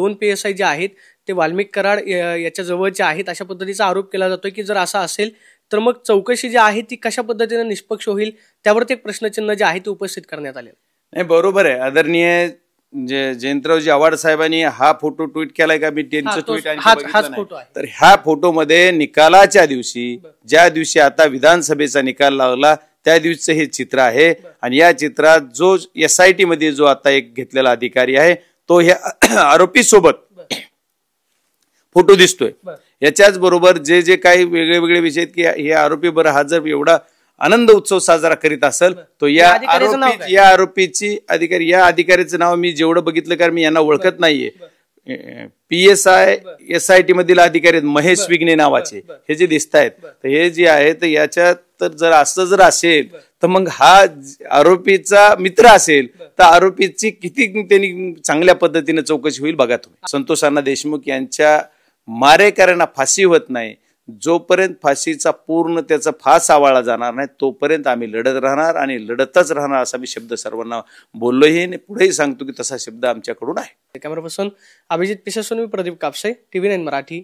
2 PSI जे आहेत ते वाल्मिक कराड याच्या जवळचे आहेत अशा पद्धतीचा आरोप केला जातोय की जर असं असेल तर मग चौकशी जी आहे ती कशा पद्धतीने निष्पक्ष होईल त्यावरती एक प्रश्नचिन्ह जे आहे ते उपस्थित करण्यात आले. नाही, बरोबर आहे. आदरणीय जयंतरावजी आव्हाड साहेबांनी हा फोटो ट्विट केलाय का? मी त्यांचं ट्विट तर ह्या फोटोमध्ये निकालाच्या दिवशी ज्या दिवशी आता विधानसभेचा निकाल लागला त्या दिवशीचं हे चित्र आहे. आणि या चित्रात जो SIT मध्ये जो आता एक घेतलेला अधिकारी आहे तो ह्या आरोपी सोबत फोटो दिसतोय. याच्याच बरोबर जे काही वेगळे वेगळे विषय की हे आरोपी बरं हा जर एवढा आनंद उत्सव साजरा करीत असेल तो या आरोपीची अधिकारी या अधिकाऱ्याचं नाव मी जेवढं बघितलं कारण मी यांना ओळखत नाहीये. PSI SIT मधील अधिकारी महेश विघ्ने नावाचे हे जे दिसत आहेत तर हे जे आहे तर याच्यात तर जर असं जर असेल तर मग हा आरोपीचा मित्र असेल तर आरोपीची किती त्यांनी चांगल्या पद्धतीने चौकशी होईल बघा तुम्ही. संतोष अण्णा देशमुख यांच्या मारेकऱ्यांना फाशी होत नाही जोपर्यंत फाशीचा पूर्ण त्याचा फास आवाळा जाणार नाही तोपर्यंत आम्ही लढत राहणार आणि लढतच राहणार असा मी शब्द सर्वांना बोललोही आणि पुढेही सांगतो की तसा शब्द आमच्याकडून आहे. कॅमेरा पर्सन अभिजित पिसेसोनी, प्रदीप कापसे, TV9 मराठी.